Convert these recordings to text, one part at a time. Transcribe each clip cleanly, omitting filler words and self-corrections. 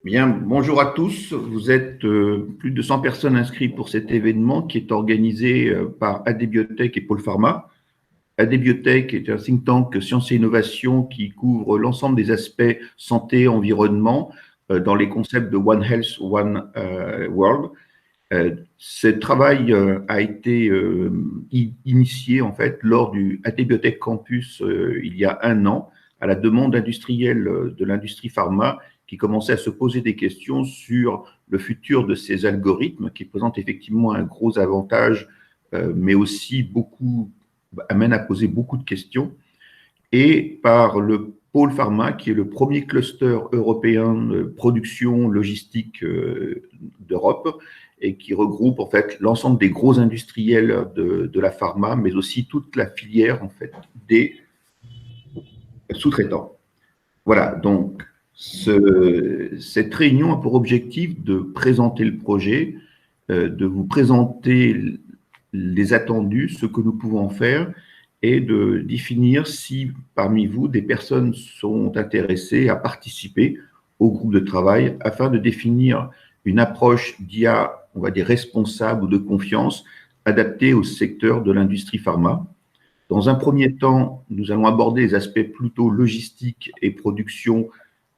Bien, bonjour à tous. Vous êtes plus de 100 personnes inscrites pour cet événement qui est organisé par AD Biotech et Pôle Pharma. AD Biotech est un think tank sciences et innovation qui couvre l'ensemble des aspects santé, environnement dans les concepts de One Health, One World. Ce travail a été initié en fait lors du AD Biotech Campus il y a un an à la demande industrielle de l'industrie pharma qui commençait à se poser des questions sur le futur de ces algorithmes qui présentent effectivement un gros avantage, mais aussi amènent à poser beaucoup de questions. Et par le Pôle Pharma, qui est le premier cluster européen de production logistique d'Europe et qui regroupe en fait l'ensemble des gros industriels de la pharma, mais aussi toute la filière en fait des sous-traitants. Voilà, donc cette réunion a pour objectif de présenter le projet, de vous présenter les attendus, ce que nous pouvons faire, et de définir si parmi vous, des personnes sont intéressées à participer au groupe de travail afin de définir une approche d'IA, on va dire, responsable ou de confiance, adaptée au secteur de l'industrie pharma. Dans un premier temps, nous allons aborder les aspects plutôt logistiques et production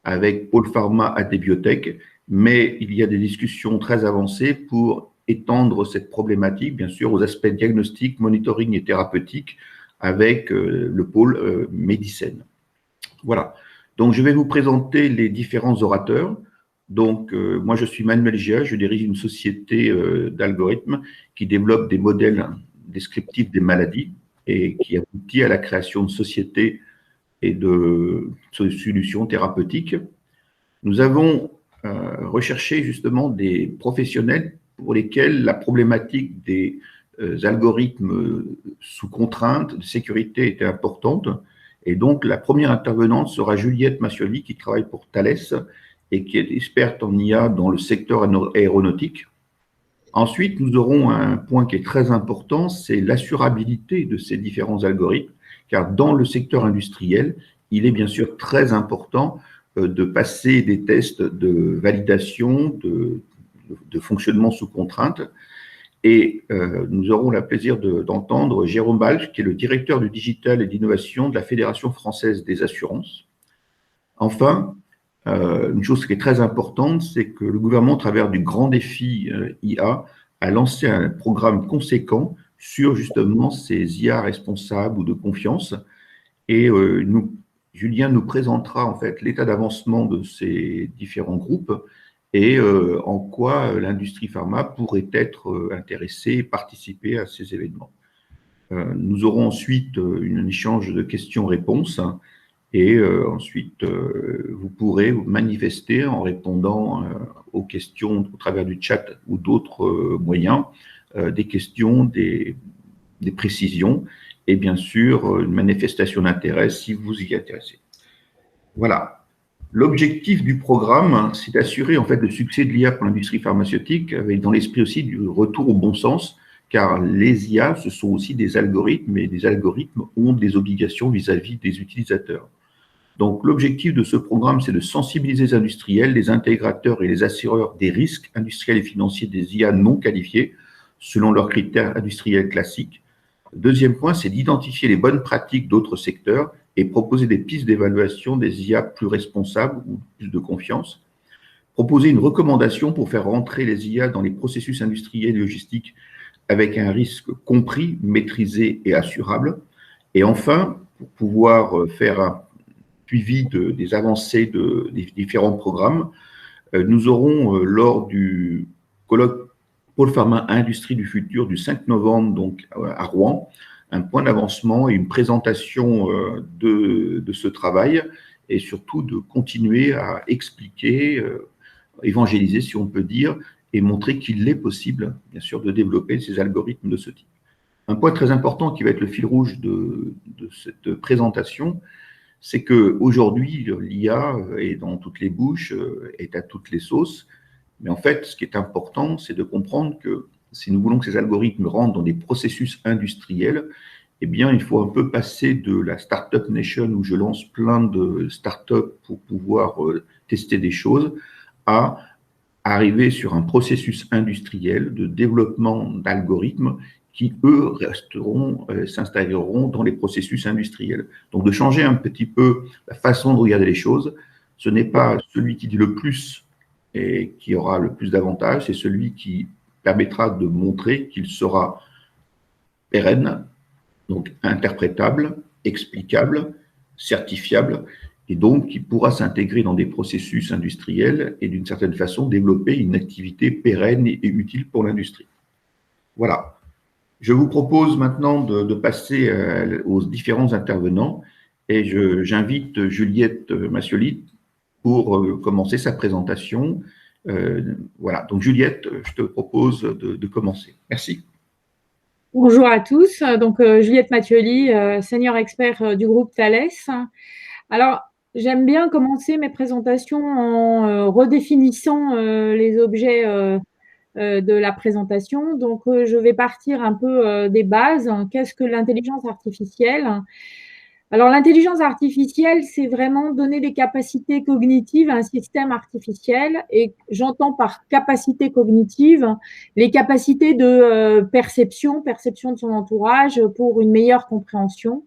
avec Pôle Pharma AD Biotech, mais il y a des discussions très avancées pour étendre cette problématique, bien sûr, aux aspects diagnostiques, monitoring et thérapeutiques avec le pôle Médicène. Voilà. Donc, je vais vous présenter les différents orateurs. Donc, moi, je suis Manuel Gia, je dirige une société d'algorithmes qui développe des modèles descriptifs des maladies et qui aboutit à la création de sociétés et de solutions thérapeutiques. Nous avons recherché justement des professionnels pour lesquels la problématique des algorithmes sous contrainte de sécurité était importante. Et donc, la première intervenante sera Juliette Massioli, qui travaille pour Thales et qui est experte en IA dans le secteur aéronautique. Ensuite, nous aurons un point qui est très important, c'est l'assurabilité de ces différents algorithmes, car dans le secteur industriel, il est bien sûr très important de passer des tests de validation, de fonctionnement sous contrainte. Et nous aurons le plaisir d'entendre Jérôme Balch, qui est le directeur du digital et d'innovation de la Fédération française des assurances. Enfin, une chose qui est très importante, c'est que le gouvernement, à travers du grand défi IA, a lancé un programme conséquent sur justement ces IA responsables ou de confiance. Et Julien nous présentera en fait l'état d'avancement de ces différents groupes et en quoi l'industrie pharma pourrait être intéressée et participer à ces événements. Nous aurons ensuite un échange de questions-réponses. Et ensuite, vous pourrez vous manifester en répondant aux questions au travers du chat ou d'autres moyens, des questions, des précisions et bien sûr une manifestation d'intérêt si vous y intéressez. Voilà. L'objectif du programme, c'est d'assurer en fait le succès de l'IA pour l'industrie pharmaceutique avec dans l'esprit aussi du retour au bon sens, car les IA, ce sont aussi des algorithmes et des algorithmes ont des obligations vis-à-vis des utilisateurs. Donc, l'objectif de ce programme, c'est de sensibiliser les industriels, les intégrateurs et les assureurs des risques industriels et financiers des IA non qualifiés selon leurs critères industriels classiques. Deuxième point, c'est d'identifier les bonnes pratiques d'autres secteurs et proposer des pistes d'évaluation des IA plus responsables ou plus de confiance. Proposer une recommandation pour faire rentrer les IA dans les processus industriels et logistiques avec un risque compris, maîtrisé et assurable. Et enfin, pour pouvoir faire un suivi des avancées des différents programmes, nous aurons lors du colloque Pôle Pharma Industrie du futur du 5 novembre donc à Rouen, un point d'avancement et une présentation de ce travail et surtout de continuer à expliquer, évangéliser si on peut dire, et montrer qu'il est possible, bien sûr, de développer ces algorithmes de ce type. Un point très important qui va être le fil rouge de cette présentation, c'est qu'aujourd'hui, l'IA est dans toutes les bouches, est à toutes les sauces. Mais en fait, ce qui est important, c'est de comprendre que si nous voulons que ces algorithmes rentrent dans des processus industriels, eh bien, il faut un peu passer de la Startup Nation où je lance plein de startups pour pouvoir tester des choses, à arriver sur un processus industriel de développement d'algorithmes qui, eux, s'installeront dans les processus industriels. Donc, de changer un petit peu la façon de regarder les choses. Ce n'est pas celui qui dit le plus et qui aura le plus d'avantages, c'est celui qui permettra de montrer qu'il sera pérenne, donc interprétable, explicable, certifiable, et donc qui pourra s'intégrer dans des processus industriels et d'une certaine façon développer une activité pérenne et utile pour l'industrie. Voilà. Je vous propose maintenant de passer aux différents intervenants et j'invite Juliette Massioli pour commencer sa présentation. Voilà, donc Juliette, je te propose de commencer. Merci. Bonjour à tous, donc Juliette Mathioli, senior expert du groupe Thales. Alors, j'aime bien commencer mes présentations en redéfinissant les objets de la présentation. Donc, je vais partir un peu des bases. Qu'est-ce que l'intelligence artificielle ? Alors, l'intelligence artificielle, c'est vraiment donner des capacités cognitives à un système artificiel. Et j'entends par capacité cognitive les capacités de perception de son entourage pour une meilleure compréhension.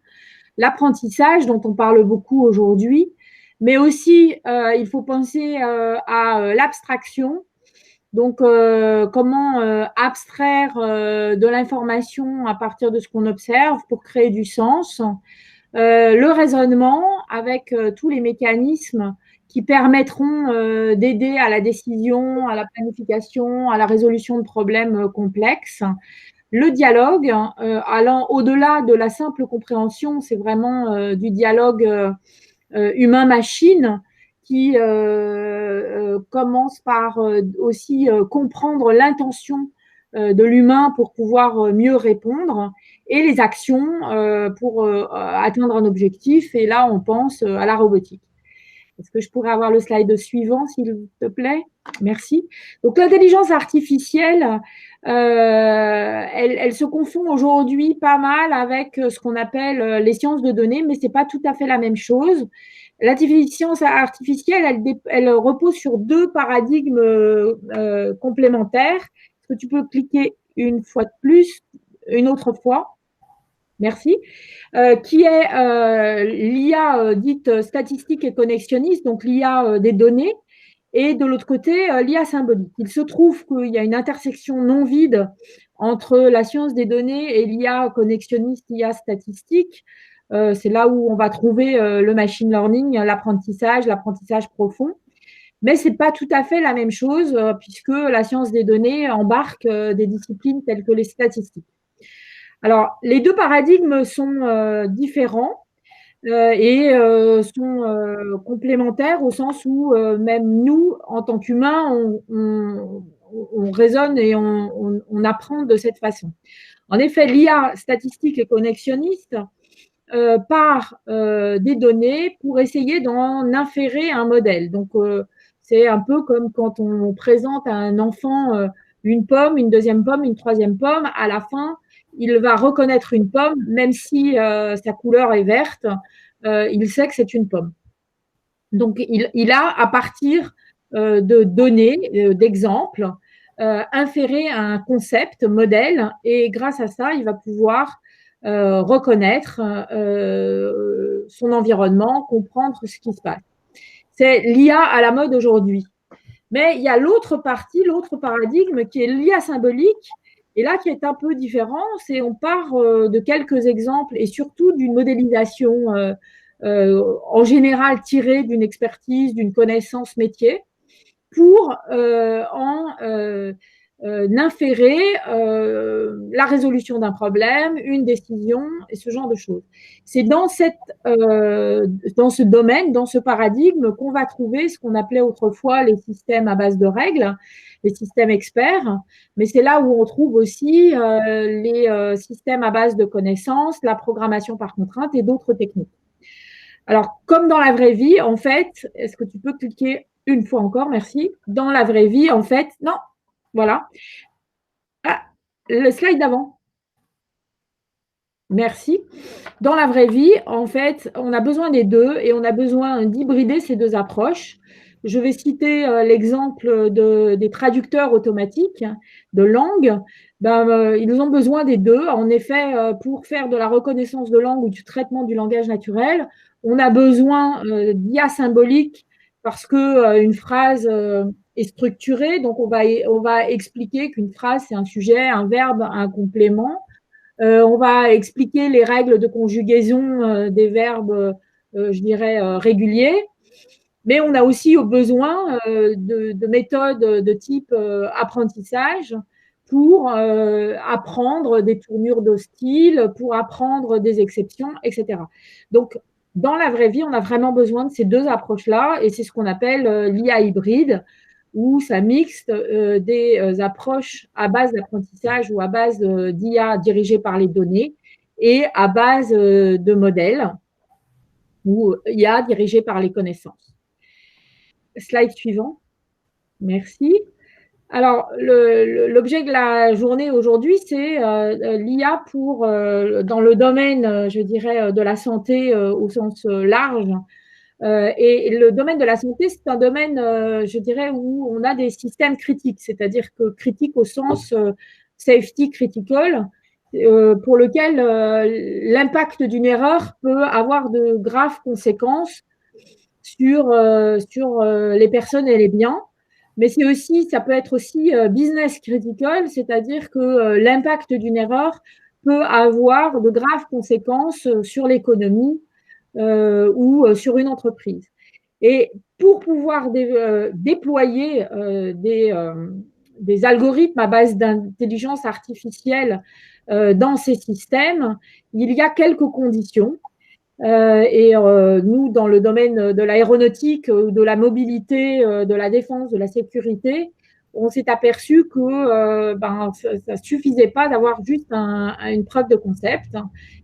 L'apprentissage, dont on parle beaucoup aujourd'hui, mais aussi, il faut penser à l'abstraction. Donc, comment abstraire de l'information à partir de ce qu'on observe pour créer du sens. Le raisonnement avec tous les mécanismes qui permettront d'aider à la décision, à la planification, à la résolution de problèmes complexes. Le dialogue, allant au-delà de la simple compréhension, c'est vraiment du dialogue humain-machine qui commence par aussi comprendre l'intention de l'humain pour pouvoir mieux répondre, et les actions pour atteindre un objectif. Et là, on pense à la robotique. Est-ce que je pourrais avoir le slide suivant, s'il te plaît? Merci. Donc, l'intelligence artificielle, elle se confond aujourd'hui pas mal avec ce qu'on appelle les sciences de données, mais ce n'est pas tout à fait la même chose. L'intelligence artificielle, elle repose sur deux paradigmes complémentaires. Est-ce que tu peux cliquer une fois de plus, une autre fois? Merci. Qui est l'IA dite statistique et connexionniste, donc l'IA des données, et de l'autre côté, l'IA symbolique. Il se trouve qu'il y a une intersection non vide entre la science des données et l'IA connexionniste, l'IA statistique. C'est là où on va trouver le machine learning, l'apprentissage profond. Mais ce n'est pas tout à fait la même chose, puisque la science des données embarque des disciplines telles que les statistiques. Alors, les deux paradigmes sont différents et sont complémentaires au sens où même nous, en tant qu'humains, on raisonne et on apprend de cette façon. En effet, l'IA statistique et connexionniste part des données pour essayer d'en inférer un modèle. Donc, c'est un peu comme quand on présente à un enfant une pomme, une deuxième pomme, une troisième pomme. À la fin, il va reconnaître une pomme, même si sa couleur est verte, il sait que c'est une pomme. Donc, il a, à partir de données, d'exemples, inféré un concept, modèle, et grâce à ça, il va pouvoir reconnaître son environnement, comprendre ce qui se passe. C'est l'IA à la mode aujourd'hui. Mais il y a l'autre partie, l'autre paradigme qui est l'IA symbolique, et là qui est un peu différent, c'est on part de quelques exemples et surtout d'une modélisation en général tirée d'une expertise, d'une connaissance métier, pour inférer la résolution d'un problème, une décision et ce genre de choses. C'est dans ce domaine, dans ce paradigme qu'on va trouver ce qu'on appelait autrefois les systèmes à base de règles, les systèmes experts, mais c'est là où on trouve aussi les systèmes à base de connaissances, la programmation par contrainte et d'autres techniques. Alors, comme dans la vraie vie, en fait, est-ce que tu peux cliquer une fois encore? Merci. Dans la vraie vie, en fait, non. Voilà. Ah, le slide d'avant. Merci. Dans la vraie vie, en fait, on a besoin des deux et on a besoin d'hybrider ces deux approches je vais citer l'exemple des traducteurs automatiques de langue. Ils ont besoin des deux. En effet, pour faire de la reconnaissance de langue ou du traitement du langage naturel, on a besoin d'IA symbolique parce qu'une phrase est structurée. Donc, on va expliquer qu'une phrase, c'est un sujet, un verbe, un complément. On va expliquer les règles de conjugaison des verbes, je dirais, réguliers. Mais on a aussi besoin de méthodes de type apprentissage pour apprendre des tournures de style, pour apprendre des exceptions, etc. Donc, dans la vraie vie, on a vraiment besoin de ces deux approches-là, et c'est ce qu'on appelle l'IA hybride, où ça mixte des approches à base d'apprentissage ou à base d'IA dirigée par les données et à base de modèles ou IA dirigée par les connaissances. Slide suivant. Merci. Alors, l'objet de la journée aujourd'hui, c'est l'IA dans le domaine, je dirais, de la santé au sens large. Et le domaine de la santé, c'est un domaine, je dirais, où on a des systèmes critiques, c'est-à-dire que critiques au sens safety critical, pour lequel l'impact d'une erreur peut avoir de graves conséquences sur les personnes et les biens. Mais ça peut être aussi business critical, c'est-à-dire que l'impact d'une erreur peut avoir de graves conséquences sur l'économie ou sur une entreprise. Et pour pouvoir déployer des algorithmes à base d'intelligence artificielle dans ces systèmes, il y a quelques conditions. Nous, dans le domaine de l'aéronautique, de la mobilité, de la défense, de la sécurité, on s'est aperçu que ça suffisait pas d'avoir juste une preuve de concept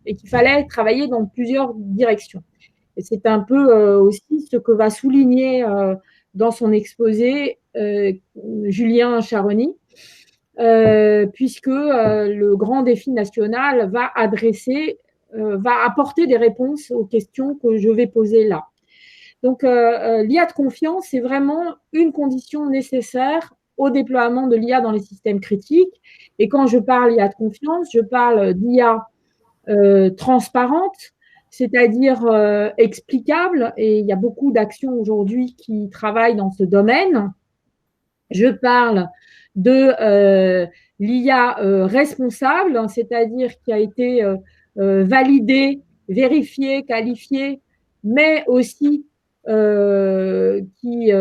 et qu'il fallait travailler dans plusieurs directions. Et c'est un peu aussi ce que va souligner dans son exposé Julien Charony, puisque le grand défi national va apporter des réponses aux questions que je vais poser là. Donc, l'IA de confiance, c'est vraiment une condition nécessaire au déploiement de l'IA dans les systèmes critiques. Et quand je parle d'IA de confiance, je parle d'IA transparente, c'est-à-dire explicable. Et il y a beaucoup d'actions aujourd'hui qui travaillent dans ce domaine. Je parle de l'IA responsable, c'est-à-dire qui a été validé, vérifié, qualifié, mais aussi qui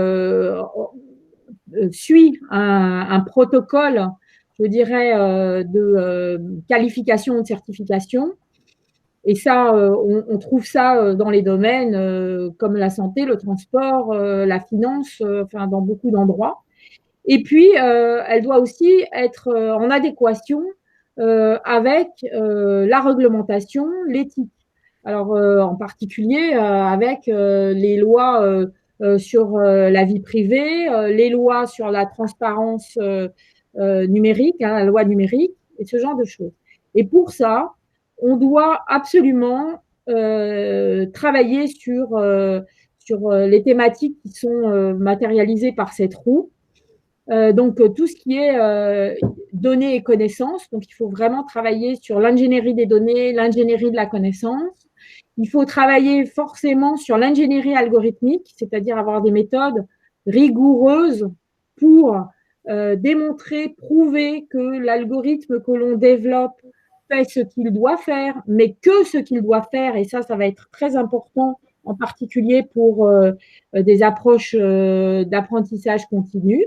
suit un protocole, je dirais, de qualification, de certification. Et ça, on trouve ça dans les domaines comme la santé, le transport, la finance, enfin dans beaucoup d'endroits. Et puis, elle doit aussi être en adéquation avec la réglementation, l'éthique. Alors, en particulier avec les lois sur la vie privée, les lois sur la transparence numérique, la loi numérique, et ce genre de choses. Et pour ça, on doit absolument travailler sur les thématiques qui sont matérialisées par cette roue. Donc, tout ce qui est données et connaissances. Donc, il faut vraiment travailler sur l'ingénierie des données, l'ingénierie de la connaissance. Il faut travailler forcément sur l'ingénierie algorithmique, c'est-à-dire avoir des méthodes rigoureuses pour démontrer, prouver que l'algorithme que l'on développe fait ce qu'il doit faire, mais que ce qu'il doit faire. Et ça va être très important, en particulier pour des approches d'apprentissage continu.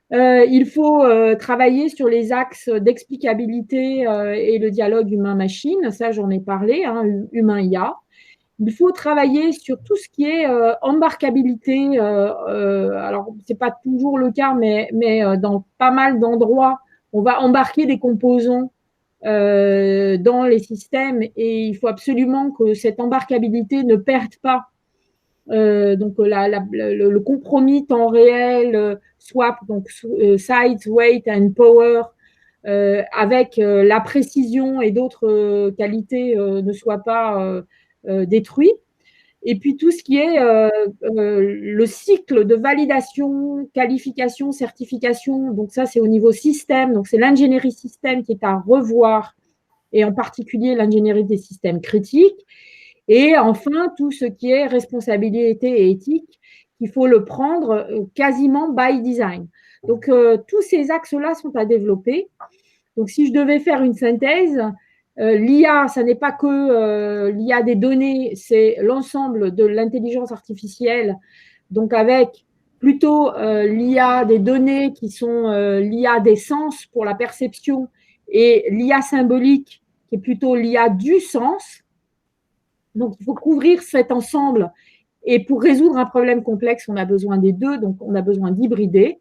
Il faut travailler sur les axes d'explicabilité et le dialogue humain-machine. Ça, j'en ai parlé, humain-IA. Il faut travailler sur tout ce qui est embarquabilité. Alors, ce n'est pas toujours le cas, mais dans pas mal d'endroits, on va embarquer des composants dans les systèmes et il faut absolument que cette embarquabilité ne perde pas donc le compromis temps réel swap, donc size, weight and power, avec la précision et d'autres qualités ne soit pas détruit. Et puis tout ce qui est le cycle de validation, qualification, certification. Donc ça, c'est au niveau système. Donc c'est l'ingénierie système qui est à revoir, et en particulier l'ingénierie des systèmes critiques. Et enfin, tout ce qui est responsabilité et éthique, il faut le prendre quasiment by design. Donc tous ces axes-là sont à développer. Donc si je devais faire une synthèse, l'IA, ça n'est pas que l'IA des données, c'est l'ensemble de l'intelligence artificielle, donc avec plutôt l'IA des données qui sont l'IA des sens pour la perception et l'IA symbolique qui est plutôt l'IA du sens. Donc il faut couvrir cet ensemble, et pour résoudre un problème complexe, on a besoin des deux, donc on a besoin d'hybrider.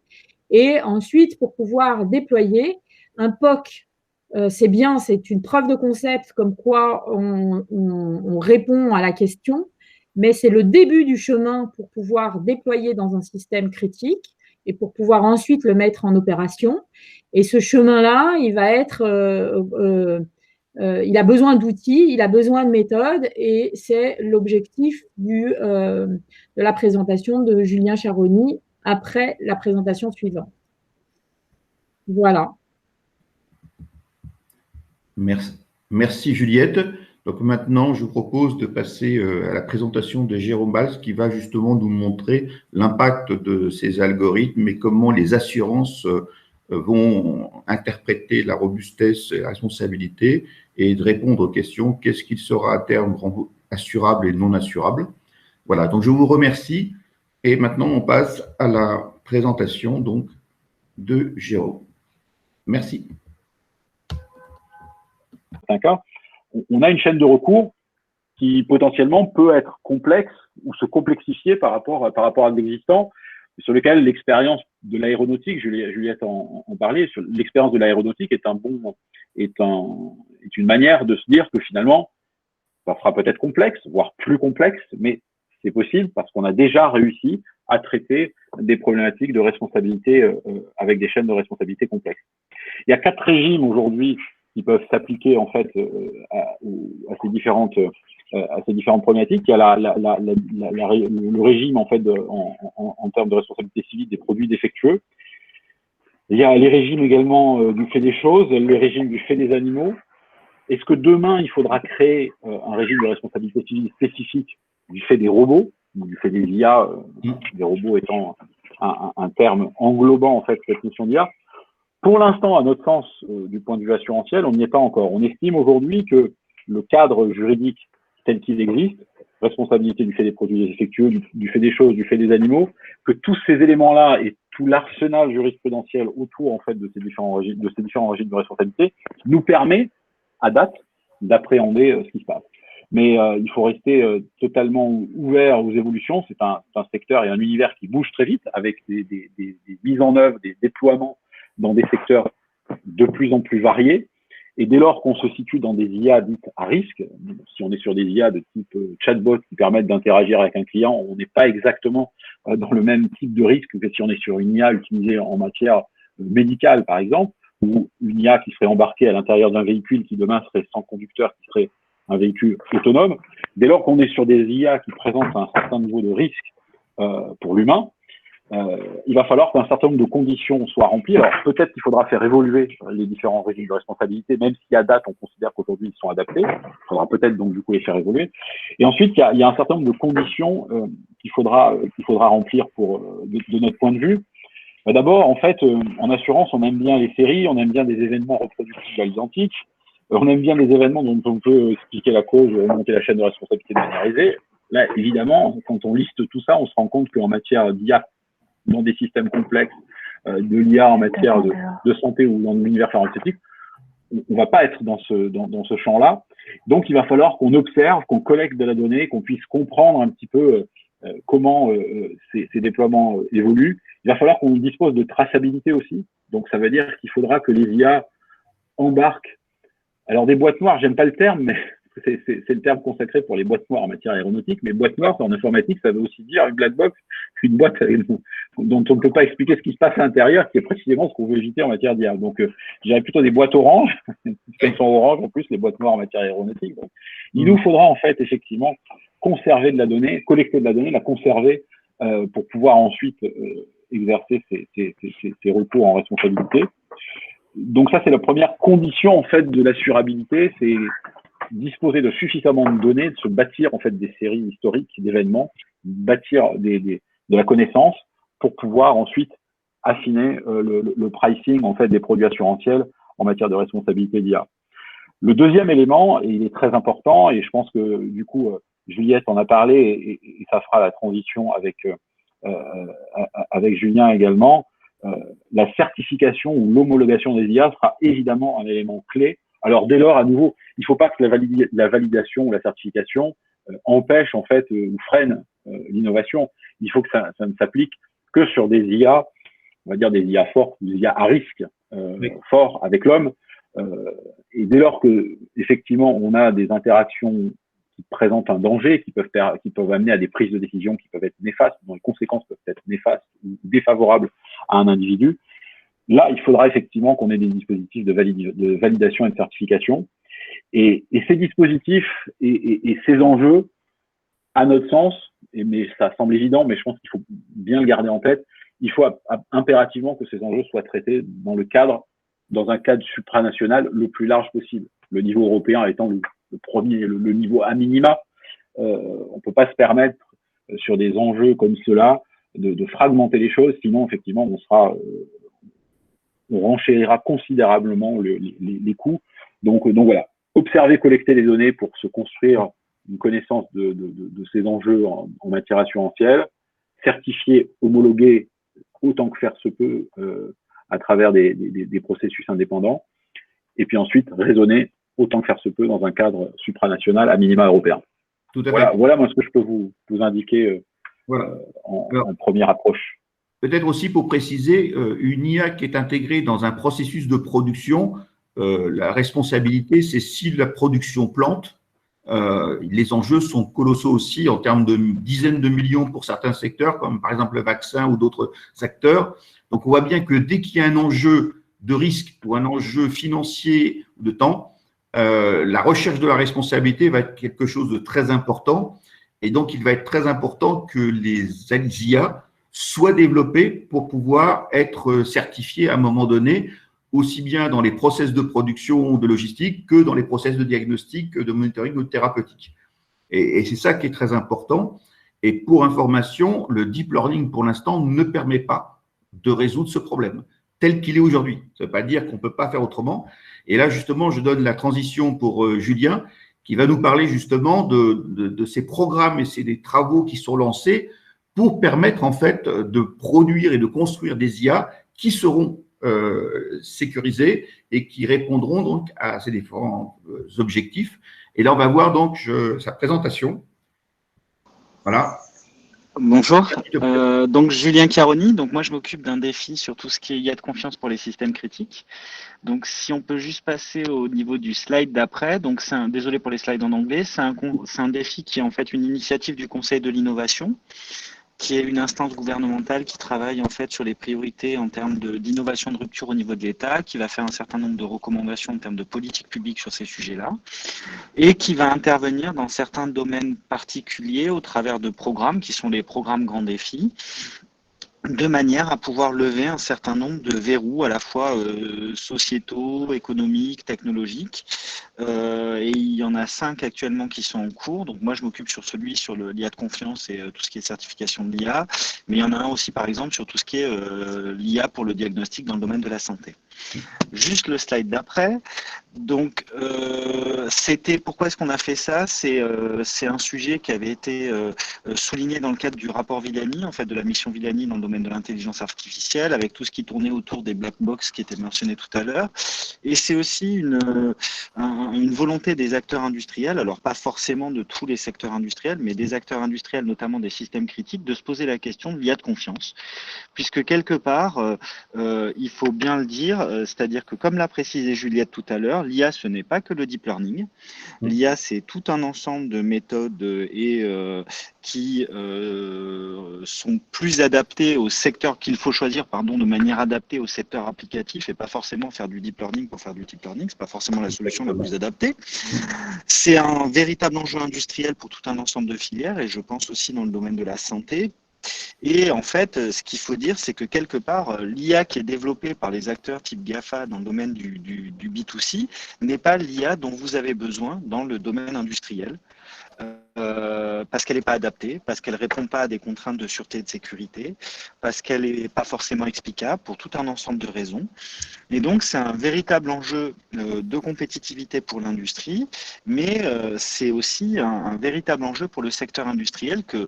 Et ensuite, pour pouvoir déployer un POC, c'est bien, c'est une preuve de concept comme quoi on répond à la question, mais c'est le début du chemin pour pouvoir déployer dans un système critique et pour pouvoir ensuite le mettre en opération. Et ce chemin-là, il va être il a besoin d'outils, il a besoin de méthodes, et c'est l'objectif de la présentation de Julien Charony après la présentation suivante. Voilà. Merci Juliette. Donc maintenant, je vous propose de passer à la présentation de Jérôme Valls qui va justement nous montrer l'impact de ces algorithmes et comment les assurances vont interpréter la robustesse et la responsabilité et de répondre aux questions qu'est-ce qu'il sera à terme assurable et non assurable. Voilà, donc je vous remercie et maintenant on passe à la présentation donc de Jérôme. Merci. D'accord. On a une chaîne de recours qui potentiellement peut être complexe ou se complexifier par rapport à l'existant, sur lequel l'expérience de l'aéronautique, Juliette en parlait, l'expérience de l'aéronautique est une manière de se dire que finalement, ça sera peut-être complexe, voire plus complexe, mais c'est possible parce qu'on a déjà réussi à traiter des problématiques de responsabilité avec des chaînes de responsabilité complexes. Il y a 4 régimes aujourd'hui qui peuvent s'appliquer en fait à ces différentes problématiques. Il y a le régime en fait en termes de responsabilité civile des produits défectueux. Il y a les régimes également du fait des choses, le régime du fait des animaux. Est-ce que demain il faudra créer un régime de responsabilité civile spécifique du fait des robots, du fait des IA, des robots étant un terme englobant en fait cette notion d'IA? Pour l'instant, à notre sens, du point de vue assurantiel, on n'y est pas encore. On estime aujourd'hui que le cadre juridique tel qu'il existe, responsabilité du fait des produits défectueux, du fait des choses, du fait des animaux, que tous ces éléments-là et tout l'arsenal jurisprudentiel autour en fait de ces différents régimes de responsabilité nous permet, à date, d'appréhender ce qui se passe. Mais il faut rester totalement ouvert aux évolutions. C'est un secteur et un univers qui bouge très vite, avec des mises en œuvre, des déploiements dans des secteurs de plus en plus variés. Et dès lors qu'on se situe dans des IA dites à risque, si on est sur des IA de type chatbot qui permettent d'interagir avec un client, on n'est pas exactement dans le même type de risque que si on est sur une IA utilisée en matière médicale, par exemple, ou une IA qui serait embarquée à l'intérieur d'un véhicule qui demain serait sans conducteur, qui serait un véhicule autonome. Dès lors qu'on est sur des IA qui présentent un certain niveau de risque pour l'humain, il va falloir qu'un certain nombre de conditions soient remplies. Alors peut-être qu'il faudra faire évoluer les différents régimes de responsabilité, même si à date on considère qu'aujourd'hui ils sont adaptés. Il faudra peut-être donc du coup les faire évoluer. Et ensuite il y a un certain nombre de conditions qu'il faudra remplir de notre point de vue. D'abord en fait en assurance on aime bien les séries, on aime bien des événements reproductibles à l'identique, on aime bien des événements dont on peut expliquer la cause, remonter la chaîne de responsabilité de manière aisée. Là évidemment quand on liste tout ça, on se rend compte qu'en matière d'IA dans des systèmes complexes, de l'IA en matière de santé ou dans l'univers pharmaceutique, on ne va pas être dans ce champ-là. Donc, il va falloir qu'on observe, qu'on collecte de la donnée, qu'on puisse comprendre un petit peu comment ces déploiements évoluent. Il va falloir qu'on dispose de traçabilité aussi. Donc, ça veut dire qu'il faudra que les IA embarquent. Alors, des boîtes noires, j'aime pas le terme, mais c'est le terme consacré pour les boîtes noires en matière aéronautique, mais boîte noire en informatique, ça veut aussi dire une black box, une boîte dont on ne peut pas expliquer ce qui se passe à l'intérieur, qui est précisément ce qu'on veut éviter en matière d'IA. Donc, je dirais plutôt des boîtes oranges, elles sont oranges en plus, les boîtes noires en matière aéronautique. Donc, il nous faudra en fait effectivement conserver de la donnée, collecter de la donnée, la conserver pour pouvoir ensuite exercer ces recours en responsabilité. Donc ça, c'est la première condition en fait de l'assurabilité, c'est disposer de suffisamment de données, de se bâtir en fait des séries historiques d'événements, bâtir de la connaissance pour pouvoir ensuite affiner le pricing en fait des produits assurantiels en matière de responsabilité d'IA. Le deuxième élément, et il est très important, et je pense que du coup Juliette en a parlé et ça fera la transition avec Julien également. La certification ou l'homologation des IA sera évidemment un élément clé. Alors dès lors, à nouveau, il ne faut pas que la validation ou la certification empêche en fait ou freine l'innovation. Il faut que ça ne s'applique que sur des IA, on va dire des IA fortes, des IA à risque fort avec l'homme. Et dès lors que effectivement on a des interactions qui présentent un danger, qui peuvent amener à des prises de décision qui peuvent être néfastes, dont les conséquences peuvent être néfastes ou défavorables à un individu, là, il faudra effectivement qu'on ait des dispositifs de validation et de certification. Et ces dispositifs et ces enjeux, à notre sens, mais ça semble évident, mais je pense qu'il faut bien le garder en tête, il faut impérativement que ces enjeux soient traités dans un cadre supranational le plus large possible. Le niveau européen étant le premier, le niveau à minima. On ne peut pas se permettre sur des enjeux comme cela de fragmenter les choses, sinon effectivement on renchérira considérablement les coûts. Donc voilà, observer, collecter les données pour se construire une connaissance de ces enjeux en matière assurantielle, certifier, homologuer autant que faire se peut à travers des processus indépendants, et puis ensuite raisonner autant que faire se peut dans un cadre supranational à minima européen. Tout à fait. Voilà moi ce que je peux vous indiquer en première approche. Peut-être aussi pour préciser, une IA qui est intégrée dans un processus de production, la responsabilité, c'est si la production plante, les enjeux sont colossaux aussi en termes de dizaines de millions pour certains secteurs, comme par exemple le vaccin ou d'autres secteurs. Donc, on voit bien que dès qu'il y a un enjeu de risque ou un enjeu financier ou de temps, la recherche de la responsabilité va être quelque chose de très important. Et donc, il va être très important que les IA soient développées pour pouvoir être certifiées à un moment donné, aussi bien dans les process de production ou de logistique que dans les process de diagnostic, de monitoring ou de thérapeutique. Et c'est ça qui est très important. Et pour information, le deep learning, pour l'instant, ne permet pas de résoudre ce problème tel qu'il est aujourd'hui. Ça ne veut pas dire qu'on ne peut pas faire autrement. Et là, justement, je donne la transition pour Julien, qui va nous parler justement de ces programmes et des travaux qui sont lancés pour permettre en fait de produire et de construire des IA qui seront sécurisés et qui répondront donc à ces différents objectifs. Et là, on va voir donc sa présentation. Voilà. Bonjour, donc Julien Chiaroni, donc moi je m'occupe d'un défi sur tout ce qui est IA de confiance pour les systèmes critiques. Donc si on peut juste passer au niveau du slide d'après, donc désolé pour les slides en anglais, c'est un défi qui est en fait une initiative du Conseil de l'innovation, qui est une instance gouvernementale qui travaille en fait sur les priorités en termes d'innovation de rupture au niveau de l'État, qui va faire un certain nombre de recommandations en termes de politique publique sur ces sujets-là, et qui va intervenir dans certains domaines particuliers au travers de programmes qui sont les programmes grands défis, de manière à pouvoir lever un certain nombre de verrous à la fois sociétaux, économiques, technologiques. Et il y en a 5 actuellement qui sont en cours. Donc moi, je m'occupe sur l'IA de confiance et tout ce qui est certification de l'IA. Mais il y en a un aussi, par exemple, sur tout ce qui est l'IA pour le diagnostic dans le domaine de la santé. Juste le slide d'après. Donc, pourquoi est-ce qu'on a fait ça? C'est un sujet qui avait été souligné dans le cadre du rapport Villani, en fait, de la mission Villani dans le domaine de l'intelligence artificielle, avec tout ce qui tournait autour des black box qui était mentionné tout à l'heure. Et c'est aussi une volonté des acteurs industriels, alors pas forcément de tous les secteurs industriels, mais des acteurs industriels, notamment des systèmes critiques, de se poser la question de l'IA de confiance. Puisque quelque part, il faut bien le dire, c'est-à-dire que comme l'a précisé Juliette tout à l'heure, l'IA, ce n'est pas que le deep learning. L'IA, c'est tout un ensemble de méthodes qui sont plus adaptées au secteur qu'il faut choisir, de manière adaptée au secteur applicatif et pas forcément faire du deep learning pour faire du deep learning. C'est pas forcément la solution la plus adaptée. C'est un véritable enjeu industriel pour tout un ensemble de filières et je pense aussi dans le domaine de la santé. Et en fait, ce qu'il faut dire, c'est que quelque part, l'IA qui est développée par les acteurs type GAFA dans le domaine du B2C n'est pas l'IA dont vous avez besoin dans le domaine industriel. Parce qu'elle n'est pas adaptée, parce qu'elle ne répond pas à des contraintes de sûreté et de sécurité, parce qu'elle n'est pas forcément explicable pour tout un ensemble de raisons. Et donc, c'est un véritable enjeu de compétitivité pour l'industrie, mais c'est aussi un véritable enjeu pour le secteur industriel que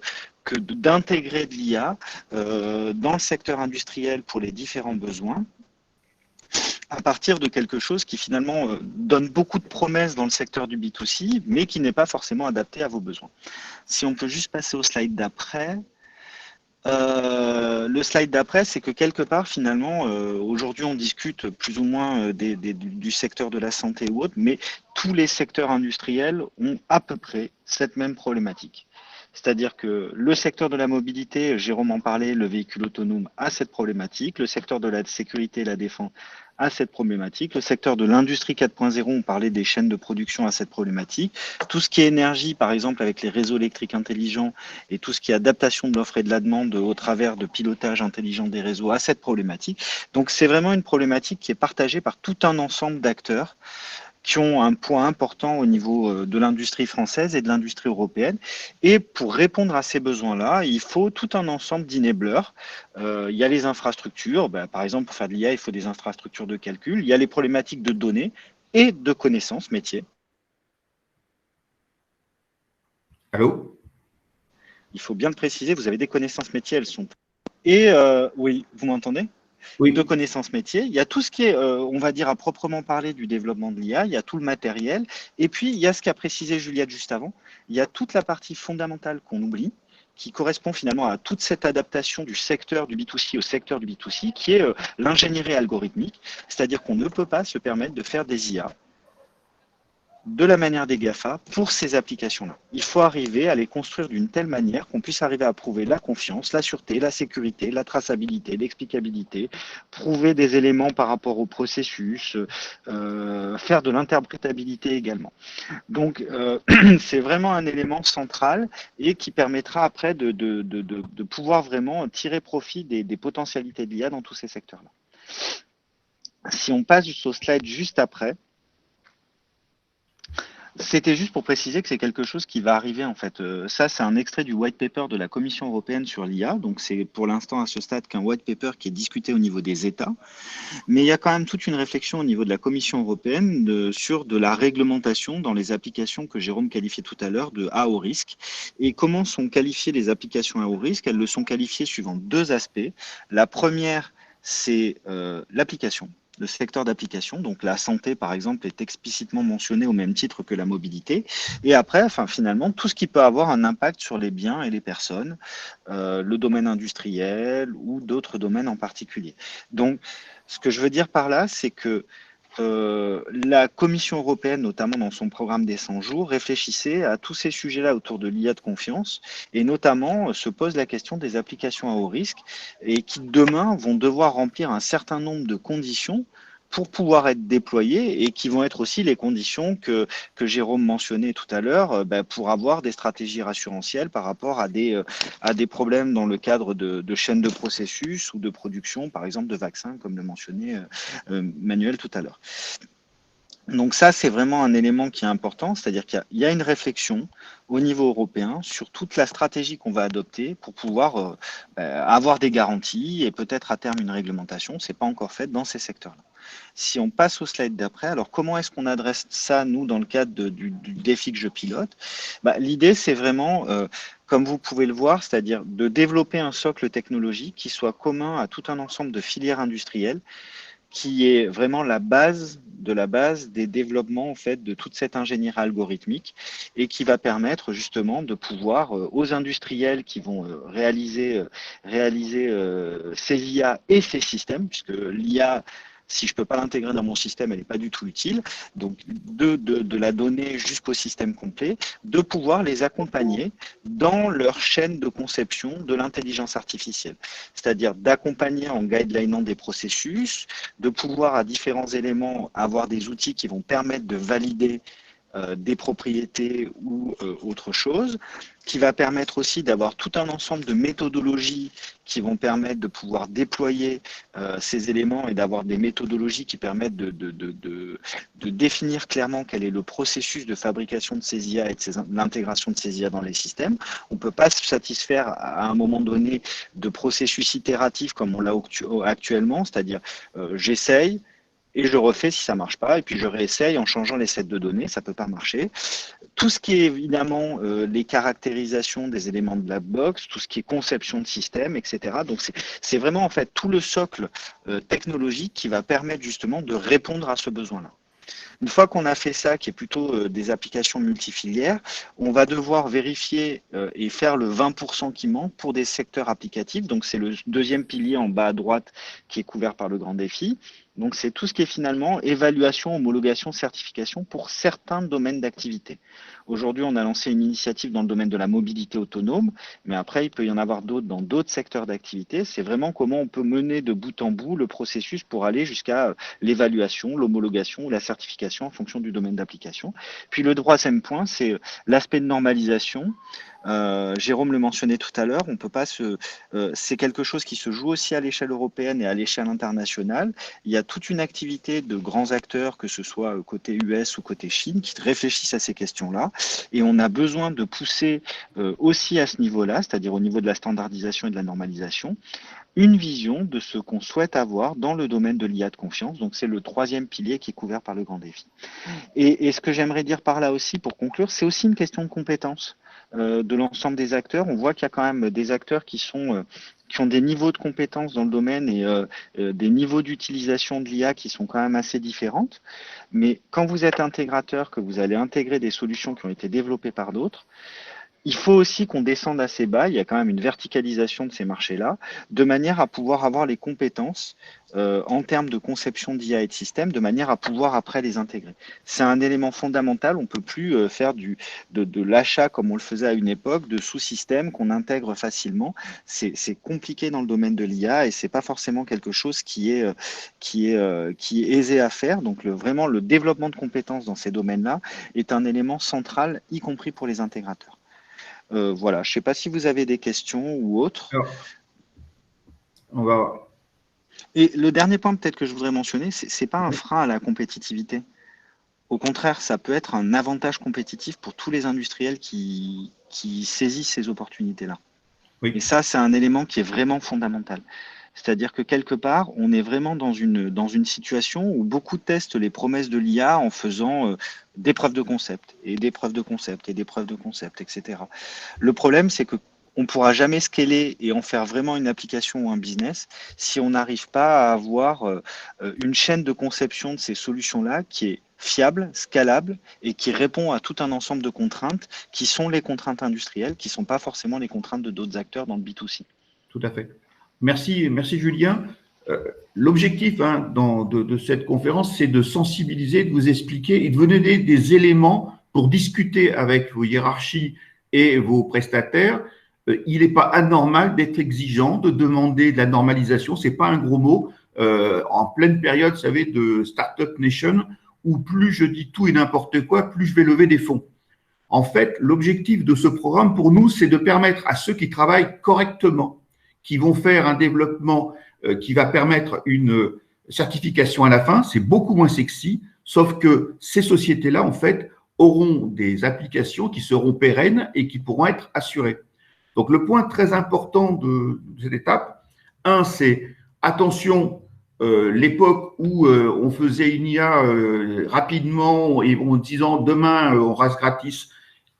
d'intégrer de l'IA dans le secteur industriel pour les différents besoins, à partir de quelque chose qui finalement donne beaucoup de promesses dans le secteur du B2C, mais qui n'est pas forcément adapté à vos besoins. Si on peut juste passer au slide d'après. Le slide d'après, c'est que quelque part, finalement, aujourd'hui, on discute plus ou moins du secteur de la santé ou autre, mais tous les secteurs industriels ont à peu près cette même problématique. C'est-à-dire que le secteur de la mobilité, Jérôme en parlait, le véhicule autonome a cette problématique, le secteur de la sécurité et la défense a cette problématique, le secteur de l'industrie 4.0, on parlait des chaînes de production à cette problématique, tout ce qui est énergie, par exemple, avec les réseaux électriques intelligents et tout ce qui est adaptation de l'offre et de la demande au travers de pilotage intelligent des réseaux a cette problématique. Donc c'est vraiment une problématique qui est partagée par tout un ensemble d'acteurs qui ont un poids important au niveau de l'industrie française et de l'industrie européenne. Et pour répondre à ces besoins-là, il faut tout un ensemble d'enablers. Il y a les infrastructures. Par exemple, pour faire de l'IA, il faut des infrastructures de calcul. Il y a les problématiques de données et de connaissances métiers. Allô? Il faut bien le préciser, vous avez des connaissances métiers, elles sont... Et oui, vous m'entendez? Oui. De connaissances métiers. Il y a tout ce qui est, on va dire, à proprement parler du développement de l'IA, il y a tout le matériel, et puis il y a ce qu'a précisé Juliette juste avant, il y a toute la partie fondamentale qu'on oublie, qui correspond finalement à toute cette adaptation du secteur du B2C au secteur du B2C, qui est l'ingénierie algorithmique, c'est-à-dire qu'on ne peut pas se permettre de faire des IA de la manière des GAFA pour ces applications-là. Il faut arriver à les construire d'une telle manière qu'on puisse arriver à prouver la confiance, la sûreté, la sécurité, la traçabilité, l'explicabilité, prouver des éléments par rapport au processus, faire de l'interprétabilité également. Donc, c'est vraiment un élément central et qui permettra après de pouvoir vraiment tirer profit des potentialités de l'IA dans tous ces secteurs-là. Si on passe au slide juste après, c'était juste pour préciser que c'est quelque chose qui va arriver en fait. Ça, c'est un extrait du white paper de la Commission européenne sur l'IA. Donc, c'est pour l'instant à ce stade qu'un white paper qui est discuté au niveau des États. Mais il y a quand même toute une réflexion au niveau de la Commission européenne sur de la réglementation dans les applications que Jérôme qualifiait tout à l'heure de à haut risque. Et comment sont qualifiées les applications à haut risque? Elles le sont qualifiées suivant deux aspects. La première, c'est l'application. Le secteur d'application, donc la santé par exemple est explicitement mentionné au même titre que la mobilité, et après, finalement, tout ce qui peut avoir un impact sur les biens et les personnes, le domaine industriel ou d'autres domaines en particulier. Donc, ce que je veux dire par là, c'est que la Commission européenne, notamment dans son programme des 100 jours, réfléchissait à tous ces sujets-là autour de l'IA de confiance et notamment se pose la question des applications à haut risque et qui demain vont devoir remplir un certain nombre de conditions pour pouvoir être déployées et qui vont être aussi les conditions que Jérôme mentionnait tout à l'heure pour avoir des stratégies rassurantielles par rapport à des problèmes dans le cadre de chaînes de processus ou de production, par exemple de vaccins, comme le mentionnait Manuel tout à l'heure. Donc ça, c'est vraiment un élément qui est important, c'est-à-dire qu'il y a une réflexion au niveau européen sur toute la stratégie qu'on va adopter pour pouvoir avoir des garanties et peut-être à terme une réglementation. Ce n'est pas encore fait dans ces secteurs-là. Si on passe au slide d'après, alors comment est-ce qu'on adresse ça, nous, dans le cadre du défi que je pilote? L'idée, c'est vraiment, comme vous pouvez le voir, c'est-à-dire de développer un socle technologique qui soit commun à tout un ensemble de filières industrielles, qui est vraiment la base des développements en fait de toute cette ingénierie algorithmique et qui va permettre justement de pouvoir aux industriels qui vont réaliser ces IA et ces systèmes, puisque l'IA Si je ne peux pas l'intégrer dans mon système, elle n'est pas du tout utile. Donc, de la donnée jusqu'au système complet, de pouvoir les accompagner dans leur chaîne de conception de l'intelligence artificielle. C'est-à-dire d'accompagner en guidelinant des processus, de pouvoir à différents éléments avoir des outils qui vont permettre de valider des propriétés ou autre chose, qui va permettre aussi d'avoir tout un ensemble de méthodologies qui vont permettre de pouvoir déployer ces éléments et d'avoir des méthodologies qui permettent de définir clairement quel est le processus de fabrication de ces IA et de l'intégration de ces IA dans les systèmes. On ne peut pas se satisfaire à un moment donné de processus itératifs comme on l'a actuellement, c'est-à-dire j'essaye, et je refais si ça ne marche pas, et puis je réessaye en changeant les sets de données, ça ne peut pas marcher. Tout ce qui est évidemment les caractérisations des éléments de black box, tout ce qui est conception de système, etc. Donc c'est vraiment en fait tout le socle technologique qui va permettre justement de répondre à ce besoin-là. Une fois qu'on a fait ça, qui est plutôt des applications multifilières, on va devoir vérifier et faire le 20% qui manque pour des secteurs applicatifs. Donc, c'est le deuxième pilier en bas à droite qui est couvert par le grand défi. Donc, c'est tout ce qui est finalement évaluation, homologation, certification pour certains domaines d'activité. Aujourd'hui, on a lancé une initiative dans le domaine de la mobilité autonome, mais après, il peut y en avoir d'autres dans d'autres secteurs d'activité. C'est vraiment comment on peut mener de bout en bout le processus pour aller jusqu'à l'évaluation, l'homologation ou la certification en fonction du domaine d'application. Puis le troisième point, c'est l'aspect de normalisation. Jérôme le mentionnait tout à l'heure, on peut pas c'est quelque chose qui se joue aussi à l'échelle européenne et à l'échelle internationale. Il y a toute une activité de grands acteurs, que ce soit côté US ou côté Chine, qui réfléchissent à ces questions-là. Et on a besoin de pousser aussi à ce niveau-là, c'est-à-dire au niveau de la standardisation et de la normalisation, une vision de ce qu'on souhaite avoir dans le domaine de l'IA de confiance. Donc, c'est le troisième pilier qui est couvert par le grand défi. Et ce que j'aimerais dire par là aussi, pour conclure, c'est aussi une question de compétence de l'ensemble des acteurs. On voit qu'il y a quand même des acteurs qui ont des niveaux de compétences dans le domaine et des niveaux d'utilisation de l'IA qui sont quand même assez différentes. Mais quand vous êtes intégrateur, que vous allez intégrer des solutions qui ont été développées par d'autres, il faut aussi qu'on descende assez bas, il y a quand même une verticalisation de ces marchés-là, de manière à pouvoir avoir les compétences en termes de conception d'IA et de système, de manière à pouvoir après les intégrer. C'est un élément fondamental, on ne peut plus faire de l'achat comme on le faisait à une époque, de sous-systèmes qu'on intègre facilement. C'est compliqué dans le domaine de l'IA et ce n'est pas forcément quelque chose qui est aisé à faire. Donc vraiment, le développement de compétences dans ces domaines-là est un élément central, y compris pour les intégrateurs. Voilà, je ne sais pas si vous avez des questions ou autres. Alors, on va voir. Et le dernier point peut-être que je voudrais mentionner, ce n'est pas un frein à la compétitivité. Au contraire, ça peut être un avantage compétitif pour tous les industriels qui saisissent ces opportunités-là. Oui. Et ça, c'est un élément qui est vraiment fondamental. C'est-à-dire que quelque part, on est vraiment dans une situation où beaucoup testent les promesses de l'IA en faisant des preuves de concept, et des preuves de concept, et des preuves de concept, etc. Le problème, c'est qu'on ne pourra jamais scaler et en faire vraiment une application ou un business si on n'arrive pas à avoir une chaîne de conception de ces solutions-là qui est fiable, scalable et qui répond à tout un ensemble de contraintes qui sont les contraintes industrielles, qui ne sont pas forcément les contraintes de d'autres acteurs dans le B2C. Tout à fait. Merci Julien. L'objectif de cette conférence, c'est de sensibiliser, de vous expliquer et de vous donner des éléments pour discuter avec vos hiérarchies et vos prestataires. Il n'est pas anormal d'être exigeant, de demander de la normalisation. Ce n'est pas un gros mot. En pleine période, vous savez, de Startup Nation, où plus je dis tout et n'importe quoi, plus je vais lever des fonds. En fait, l'objectif de ce programme, pour nous, c'est de permettre à ceux qui travaillent correctement, qui vont faire un développement qui va permettre une certification à la fin, c'est beaucoup moins sexy, sauf que ces sociétés-là, en fait, auront des applications qui seront pérennes et qui pourront être assurées. Donc, le point très important de cette étape, c'est attention, l'époque où on faisait une IA rapidement et en disant demain on rase gratis,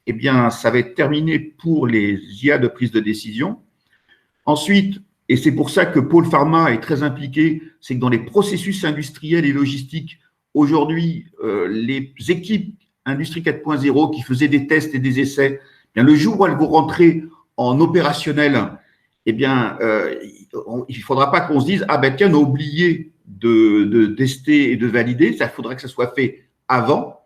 eh bien, ça va être terminé pour les IA de prise de décision. Ensuite, et c'est pour ça que Pôle Pharma est très impliqué, c'est que dans les processus industriels et logistiques, aujourd'hui, les équipes Industrie 4.0 qui faisaient des tests et des essais, bien, le jour où elles vont rentrer en opérationnel, eh bien, il ne faudra pas qu'on se dise « Ah ben tiens, on a oublié de tester et de valider, ça faudrait que ça soit fait avant.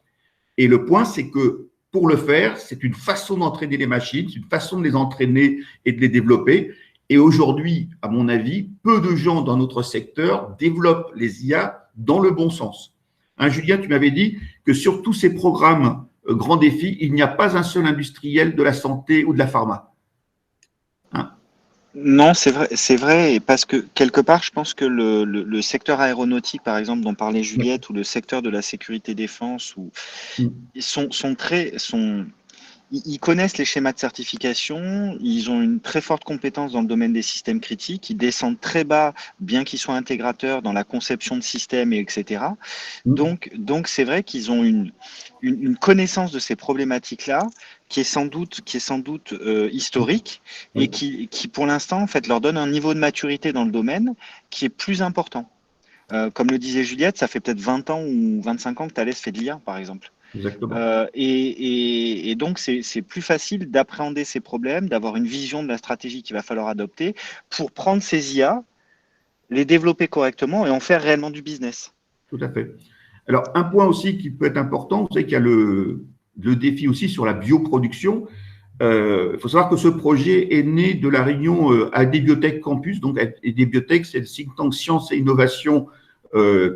Et le point, c'est que pour le faire, c'est une façon d'entraîner les machines, c'est une façon de les entraîner et de les développer. Et aujourd'hui, à mon avis, peu de gens dans notre secteur développent les IA dans le bon sens. Hein, Julien, tu m'avais dit que sur tous ces programmes grands défis, il n'y a pas un seul industriel de la santé ou de la pharma. Hein? Non, c'est vrai, et parce que quelque part, je pense que le secteur aéronautique, par exemple, dont parlait Juliette, ou le secteur de la sécurité défense, ils connaissent les schémas de certification, ils ont une très forte compétence dans le domaine des systèmes critiques, ils descendent très bas, bien qu'ils soient intégrateurs dans la conception de systèmes, etc. Donc c'est vrai qu'ils ont une connaissance de ces problématiques-là qui est sans doute historique et qui pour l'instant en fait leur donne un niveau de maturité dans le domaine qui est plus important. Comme le disait Juliette, ça fait peut-être 20 ans ou 25 ans que Thales fait de l'IA, par exemple. Exactement. Et donc, c'est plus facile d'appréhender ces problèmes, d'avoir une vision de la stratégie qu'il va falloir adopter pour prendre ces IA, les développer correctement et en faire réellement du business. Tout à fait. Alors, un point aussi qui peut être important, c'est qu'il y a le défi aussi sur la bioproduction. Il faut savoir que ce projet est né de la réunion AD Biotech Campus. Donc, AD Biotech, c'est le think tank science et innovation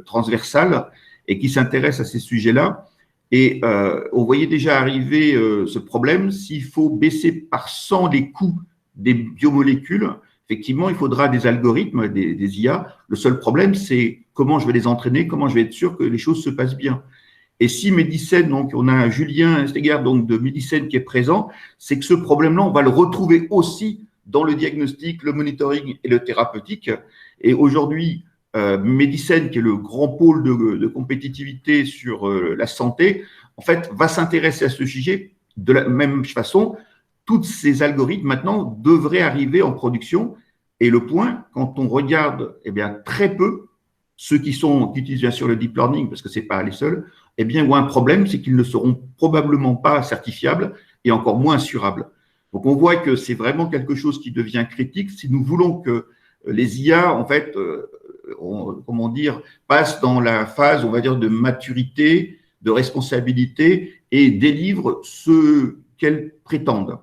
transversale et qui s'intéresse à ces sujets-là. Et on voyait déjà arriver ce problème. S'il faut baisser par 100 les coûts des biomolécules, effectivement, il faudra des algorithmes, des IA. Le seul problème, c'est comment je vais les entraîner, comment je vais être sûr que les choses se passent bien. Et si Medicène, donc on a un Julien Steger donc de Medicène qui est présent, c'est que ce problème-là, on va le retrouver aussi dans le diagnostic, le monitoring et le thérapeutique. Et aujourd'hui, Medicène, qui est le grand pôle de compétitivité sur la santé, en fait, va s'intéresser à ce sujet de la même façon. Tous ces algorithmes, maintenant, devraient arriver en production. Et le point, quand on regarde, eh bien, très peu, ceux qui utilisent bien sûr le deep learning, parce que ce n'est pas les seuls, eh bien, ont un problème, c'est qu'ils ne seront probablement pas certifiables et encore moins assurables. Donc, on voit que c'est vraiment quelque chose qui devient critique si nous voulons que les IA, en fait, passent dans la phase, on va dire, de maturité, de responsabilité et délivrent ce qu'elles prétendent.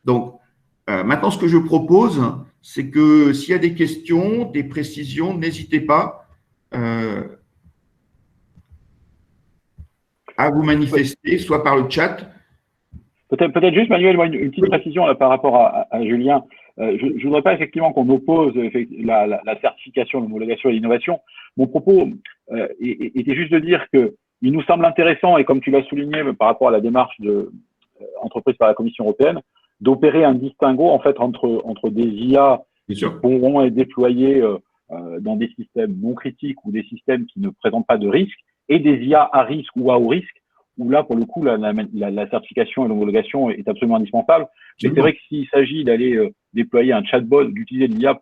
Donc, maintenant, ce que je propose, c'est que s'il y a des questions, des précisions, n'hésitez pas à vous manifester, soit par le chat. Peut-être juste, Manuel, une petite précision là, par rapport à Julien. Je ne voudrais pas effectivement qu'on oppose la certification, l'homologation et l'innovation. Mon propos était juste de dire que il nous semble intéressant, et comme tu l'as souligné par rapport à la démarche entreprise par la Commission européenne, d'opérer un distinguo en fait entre des IA qui pourront être déployés dans des systèmes non critiques ou des systèmes qui ne présentent pas de risque, et des IA à risque ou à haut risque, où là, pour le coup, la certification et l'homologation est absolument indispensable. Mais c'est vrai que s'il s'agit d'aller déployer un chatbot, d'utiliser l'IA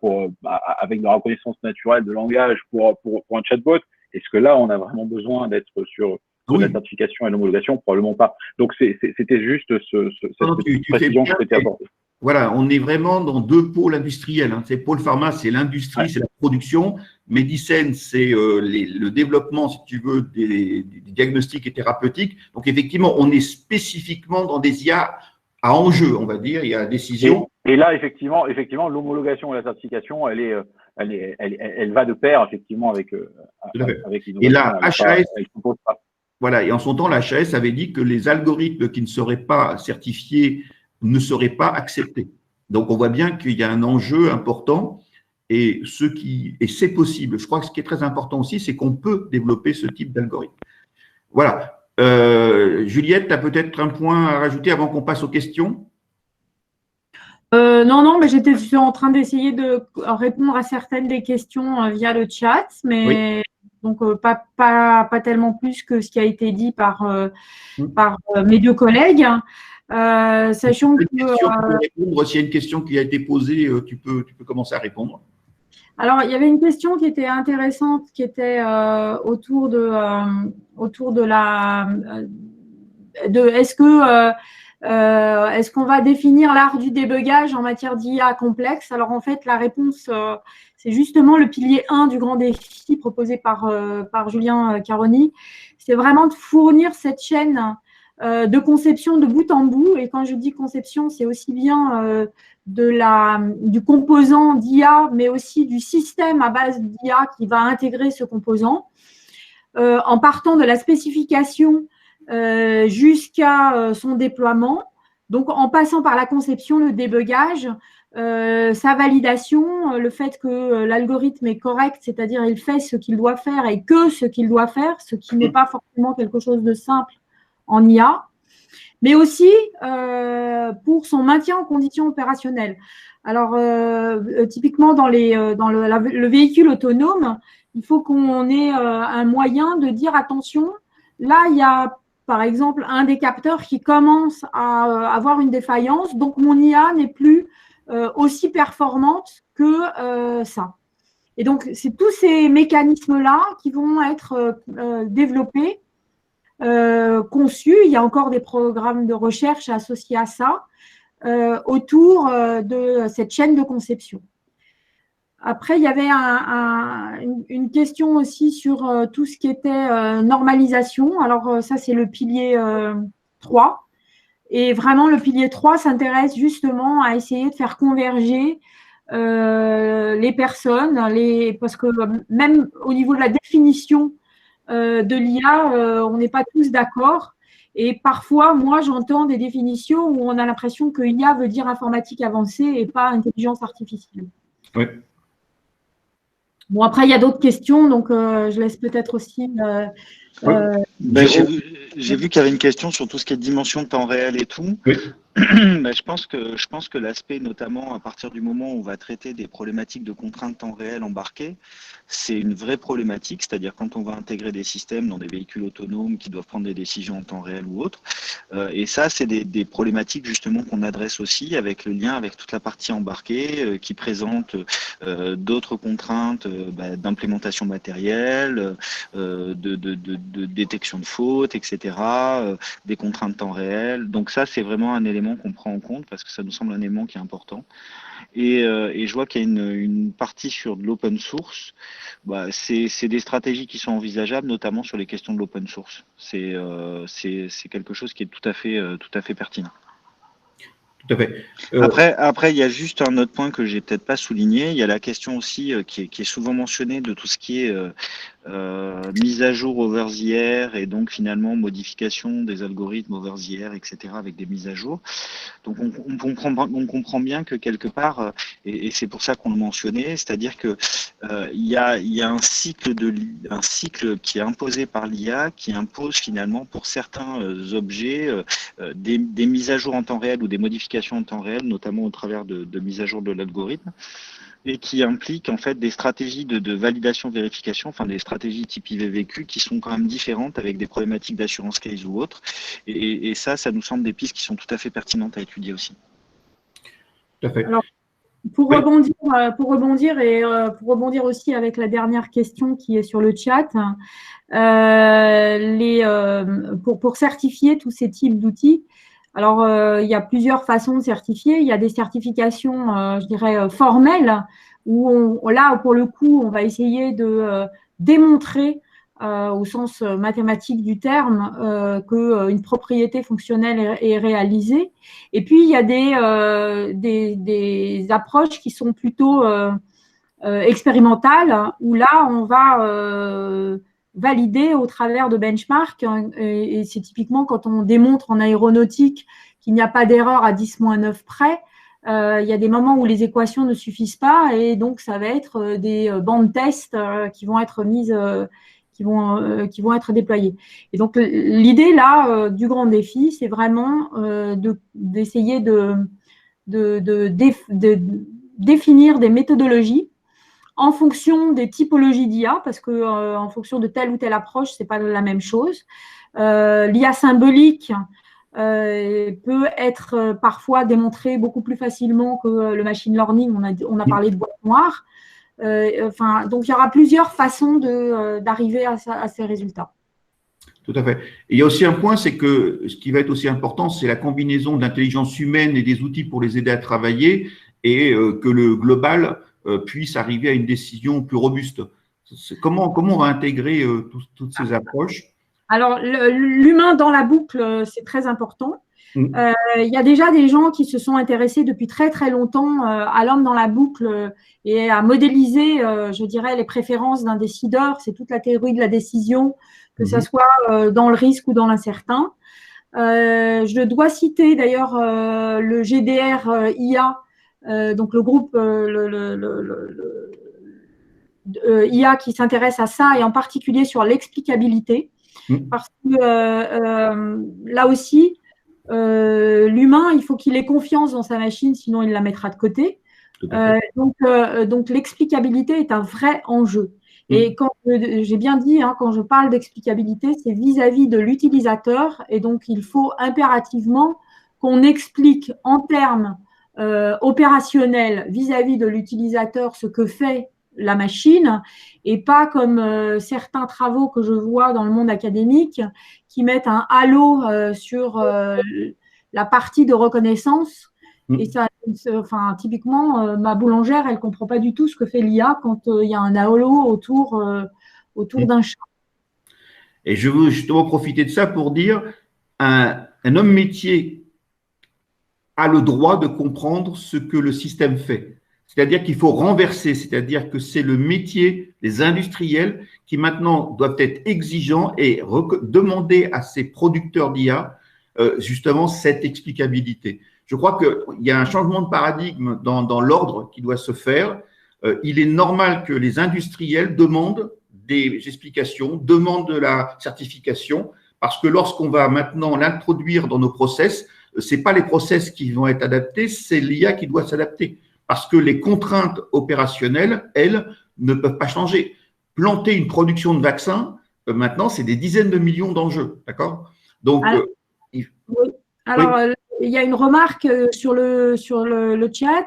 avec de la reconnaissance naturelle de langage pour un chatbot, est-ce que là, on a vraiment besoin d'être sur la certification et l'homologation? Probablement pas. Donc, c'était juste cette précision que je souhaitais apporter. Voilà, on est vraiment dans deux pôles industriels. Hein. C'est pôle pharma, c'est l'industrie, c'est la production. Medicène, c'est le développement, si tu veux, des diagnostics et thérapeutiques. Donc, effectivement, on est spécifiquement dans des IA à enjeu, on va dire, il y a décision. Et là, effectivement, l'homologation et la certification, elle va de pair, effectivement, avec l'innovation. Et la HAS, voilà, et en son temps, la HAS avait dit que les algorithmes qui ne seraient pas certifiés ne seraient pas acceptés. Donc, on voit bien qu'il y a un enjeu important et c'est possible. Je crois que ce qui est très important aussi, c'est qu'on peut développer ce type d'algorithme. Voilà. Juliette, tu as peut-être un point à rajouter avant qu'on passe aux questions? Non, mais j'étais en train d'essayer de répondre à certaines des questions via le chat, mais donc pas tellement plus que ce qui a été dit par mes deux collègues. Sachant que s'il y a une question qui a été posée, tu peux commencer à répondre. Alors, il y avait une question qui était intéressante, qui était autour de est-ce que Est-ce qu'on va définir l'art du débugage en matière d'IA complexe? Alors, en fait, la réponse, c'est justement le pilier 1 du grand défi proposé par Julien Caroni. C'est vraiment de fournir cette chaîne de conception de bout en bout. Et quand je dis conception, c'est aussi bien du composant d'IA, mais aussi du système à base d'IA qui va intégrer ce composant, en partant de la spécification jusqu'à son déploiement. Donc, en passant par la conception, le débugage, sa validation, le fait que l'algorithme est correct, c'est-à-dire il fait ce qu'il doit faire et que ce qu'il doit faire, ce qui n'est pas forcément quelque chose de simple en IA, mais aussi pour son maintien en conditions opérationnelles. Alors, typiquement, dans le véhicule autonome, il faut qu'on ait un moyen de dire, attention, là, il y a par exemple un des capteurs qui commence à avoir une défaillance, donc mon IA n'est plus aussi performante que ça. Et donc, c'est tous ces mécanismes-là qui vont être développés, conçus. Il y a encore des programmes de recherche associés à ça, autour de cette chaîne de conception. Après, il y avait une question aussi sur tout ce qui était normalisation. Alors, ça, c'est le pilier 3. Et vraiment, le pilier 3 s'intéresse justement à essayer de faire converger les personnes, parce que même au niveau de la définition de l'IA, on n'est pas tous d'accord. Et parfois, moi, j'entends des définitions où on a l'impression que IA veut dire informatique avancée et pas intelligence artificielle. Oui. Bon, après, il y a d'autres questions, donc je laisse peut-être aussi… J'ai vu qu'il y avait une question sur tout ce qui est dimension de temps réel et tout. Oui. Je pense que l'aspect, notamment à partir du moment où on va traiter des problématiques de contraintes temps réel embarquées, c'est une vraie problématique, c'est-à-dire quand on va intégrer des systèmes dans des véhicules autonomes qui doivent prendre des décisions en temps réel ou autre. Et ça, c'est des problématiques justement qu'on adresse aussi avec le lien avec toute la partie embarquée qui présente d'autres contraintes d'implémentation matérielle, de détection de fautes, etc., des contraintes temps réel. Donc ça, c'est vraiment un élément qu'on prend en compte parce que ça nous semble un élément qui est important. Et je vois qu'il y a une partie sur de l'open source. C'est des stratégies qui sont envisageables, notamment sur les questions de l'open source. C'est quelque chose qui est tout à fait pertinent. Tout à fait. Après, il y a juste un autre point que j'ai peut-être pas souligné. Il y a la question aussi qui est souvent mentionnée de tout ce qui est mise à jour over the air et donc finalement modification des algorithmes over the air, etc. avec des mises à jour. Donc on comprend bien que quelque part, et c'est pour ça qu'on le mentionnait, c'est-à-dire que il y a un cycle qui est imposé par l'IA qui impose finalement pour certains objets des mises à jour en temps réel ou des modifications en temps réel, notamment au travers de mises à jour de l'algorithme, et qui implique en fait des stratégies de validation-vérification, enfin des stratégies type IVVQ qui sont quand même différentes avec des problématiques d'assurance case ou autres. Et ça nous semble des pistes qui sont tout à fait pertinentes à étudier aussi. Tout à fait. Alors, pour rebondir et pour rebondir aussi avec la dernière question qui est sur le chat, pour certifier tous ces types d'outils, alors, il y a plusieurs façons de certifier. Il y a des certifications, je dirais, formelles, où là, pour le coup, on va essayer de démontrer, au sens mathématique du terme, qu'une propriété fonctionnelle est réalisée. Et puis, il y a des approches qui sont plutôt expérimentales, où là, on va… validé au travers de benchmarks, et c'est typiquement quand on démontre en aéronautique qu'il n'y a pas d'erreur à 10-9 près, il y a des moments où les équations ne suffisent pas et donc ça va être des bandes tests qui vont être mises, qui vont être déployées. Et donc l'idée là du grand défi, c'est vraiment d'essayer de définir des méthodologies en fonction des typologies d'IA, parce que en fonction de telle ou telle approche, ce n'est pas la même chose. L'IA symbolique peut être parfois démontrée beaucoup plus facilement que le machine learning. On a parlé de boîte noire. Donc, il y aura plusieurs façons d'arriver à ces résultats. Tout à fait. Et il y a aussi un point, c'est que ce qui va être aussi important, c'est la combinaison d'intelligence humaine et des outils pour les aider à travailler et que le global puisse arriver à une décision plus robuste. Comment on va intégrer toutes ces approches? Alors, l'humain dans la boucle, c'est très important. Il y a déjà des gens qui se sont intéressés depuis très très longtemps à l'homme dans la boucle et à modéliser, je dirais, les préférences d'un décideur. C'est toute la théorie de la décision, que ça soit dans le risque ou dans l'incertain. Je dois citer d'ailleurs le GDR IA, donc le groupe IA qui s'intéresse à ça et en particulier sur l'explicabilité, parce que là aussi, l'humain, il faut qu'il ait confiance dans sa machine, sinon il la mettra de côté. Donc l'explicabilité est un vrai enjeu. Et quand j'ai bien dit, hein, quand je parle d'explicabilité, c'est vis-à-vis de l'utilisateur. Et donc, il faut impérativement qu'on explique en termes opérationnels vis-à-vis de l'utilisateur ce que fait la machine, et pas comme certains travaux que je vois dans le monde académique qui mettent un halo sur la partie de reconnaissance. Et ça, enfin, typiquement, ma boulangère, elle ne comprend pas du tout ce que fait l'IA quand il y a un halo autour d'un chat. Et je veux justement profiter de ça pour dire un homme métier a le droit de comprendre ce que le système fait. C'est-à-dire qu'il faut renverser, c'est-à-dire que c'est le métier des industriels qui maintenant doivent être exigeants et demander à ces producteurs d'IA justement cette explicabilité. Je crois qu'il y a un changement de paradigme dans l'ordre qui doit se faire. Il est normal que les industriels demandent des explications, demandent de la certification, parce que lorsqu'on va maintenant l'introduire dans nos process, ce n'est pas les process qui vont être adaptés, c'est l'IA qui doit s'adapter. Parce que les contraintes opérationnelles, elles, ne peuvent pas changer. Planter une production de vaccins, maintenant, c'est des dizaines de millions d'enjeux. D'accord? Donc, oui. Alors, il y a une remarque sur le chat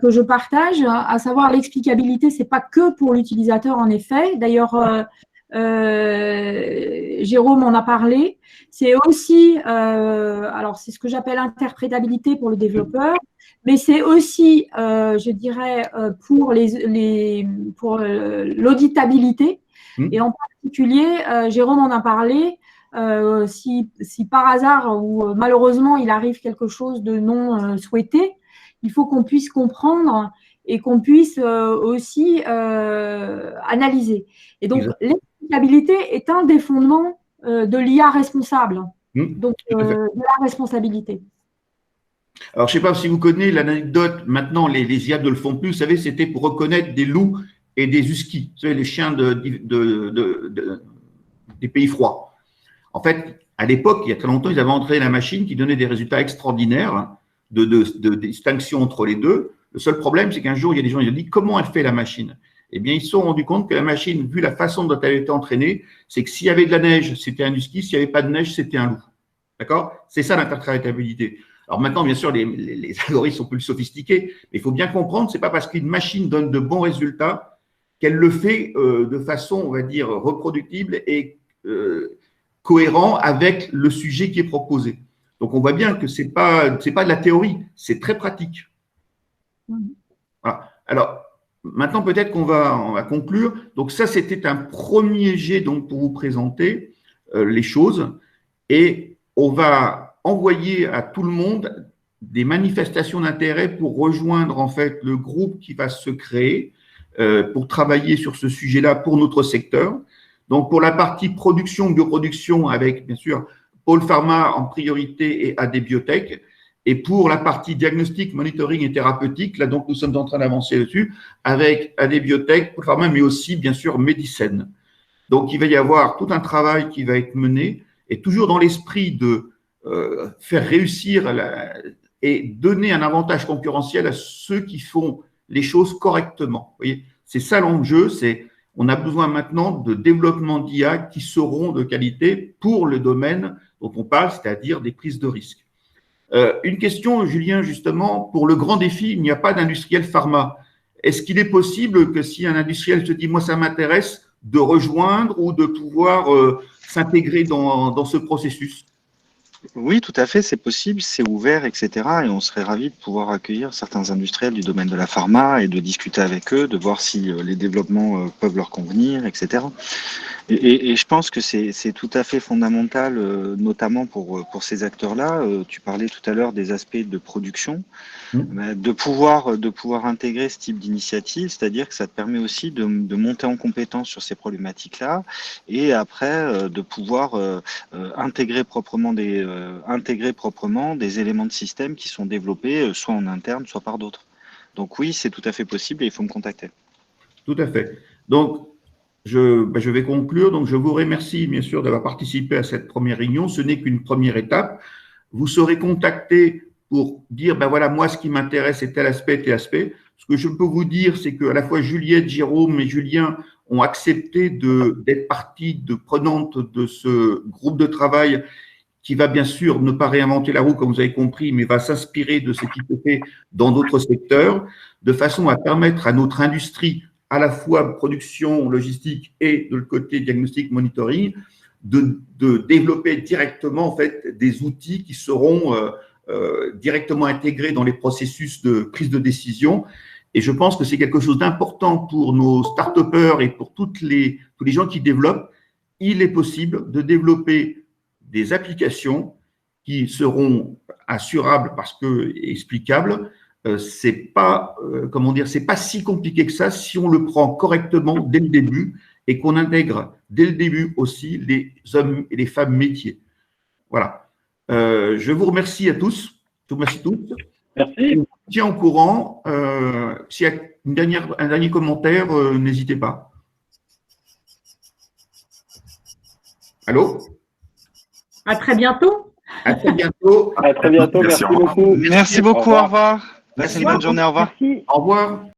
que je partage, à savoir l'explicabilité, ce n'est pas que pour l'utilisateur, en effet. D'ailleurs, Jérôme en a parlé. C'est aussi, alors c'est ce que j'appelle interprétabilité pour le développeur, mais c'est aussi, je dirais, pour l'auditabilité. Et en particulier, Jérôme en a parlé. Si par hasard ou malheureusement il arrive quelque chose de non souhaité, il faut qu'on puisse comprendre et qu'on puisse aussi analyser. Et donc, l'explicabilité est un des fondements de l'IA responsable, donc de la responsabilité. Alors, je ne sais pas si vous connaissez l'anecdote, maintenant les IA ne le font plus, vous savez, c'était pour reconnaître des loups et des huskies, vous savez, les chiens des pays froids. En fait, à l'époque, il y a très longtemps, ils avaient entraîné la machine qui donnait des résultats extraordinaires de distinction entre les deux. Le seul problème, c'est qu'un jour, il y a des gens qui ont dit comment elle fait la machine. Eh bien, ils se sont rendus compte que la machine, vu la façon dont elle était entraînée, c'est que s'il y avait de la neige, c'était un husky, s'il n'y avait pas de neige, c'était un loup. D'accord? C'est ça l'interprétabilité. Alors maintenant, bien sûr, les algorithmes sont plus sophistiqués, mais il faut bien comprendre, c'est pas parce qu'une machine donne de bons résultats qu'elle le fait de façon, on va dire, reproductible et cohérent avec le sujet qui est proposé. Donc, on voit bien que c'est pas de la théorie, c'est très pratique. Voilà. Alors, maintenant, peut-être qu'on va conclure. Donc, ça, c'était un premier jet donc, pour vous présenter les choses. Et on va envoyer à tout le monde des manifestations d'intérêt pour rejoindre en fait le groupe qui va se créer pour travailler sur ce sujet-là pour notre secteur. Donc, pour la partie production, bioproduction, avec bien sûr Pôle Pharma en priorité et AD Biotech. Et pour la partie diagnostic, monitoring et thérapeutique, là donc nous sommes en train d'avancer dessus avec AD Biotech, Pôle Pharma, mais aussi bien sûr Medicine. Donc, il va y avoir tout un travail qui va être mené et toujours dans l'esprit de faire réussir et donner un avantage concurrentiel à ceux qui font les choses correctement. Vous voyez, c'est ça l'enjeu, on a besoin maintenant de développement d'IA qui seront de qualité pour le domaine dont on parle, c'est-à-dire des prises de risques. Une question, Julien, justement, pour le grand défi, il n'y a pas d'industriel pharma. Est-ce qu'il est possible que si un industriel se dit « moi, ça m'intéresse », de rejoindre ou de pouvoir s'intégrer dans ce processus? Oui, tout à fait, c'est possible, c'est ouvert, etc. Et on serait ravis de pouvoir accueillir certains industriels du domaine de la pharma et de discuter avec eux, de voir si les développements peuvent leur convenir, etc. Et je pense que c'est tout à fait fondamental, notamment pour ces acteurs-là. Tu parlais tout à l'heure des aspects de production, de pouvoir intégrer ce type d'initiative, c'est-à-dire que ça te permet aussi de monter en compétence sur ces problématiques-là et après de pouvoir intégrer proprement des éléments de système qui sont développés soit en interne, soit par d'autres. Donc oui, c'est tout à fait possible et il faut me contacter. Tout à fait. Donc, je vais conclure. Donc, je vous remercie, bien sûr, d'avoir participé à cette première réunion. Ce n'est qu'une première étape. Vous serez contacté pour dire, ben voilà, moi, ce qui m'intéresse, c'est tel aspect, tel aspect. Ce que je peux vous dire, c'est qu'à la fois Juliette, Jérôme et Julien ont accepté d'être partie prenante de ce groupe de travail qui va bien sûr ne pas réinventer la roue, comme vous avez compris, mais va s'inspirer de ce qui se fait dans d'autres secteurs, de façon à permettre à notre industrie, à la fois production, logistique et de le côté diagnostic, monitoring, de développer directement en fait des outils qui seront directement intégrés dans les processus de prise de décision. Et je pense que c'est quelque chose d'important pour nos start-upers et pour tous les gens qui développent. Il est possible de développer des applications qui seront assurables parce que explicables. C'est pas c'est pas si compliqué que ça si on le prend correctement dès le début et qu'on intègre dès le début aussi les hommes et les femmes métiers. Voilà. Je vous remercie à tous. Je vous remercie tous. Merci. Je tiens au courant. S'il y a un dernier commentaire, n'hésitez pas. Allô? À très bientôt. À très bientôt. À très bientôt. Merci beaucoup. Merci beaucoup. Au revoir. Passez une bonne journée. Au revoir. Merci. Au revoir.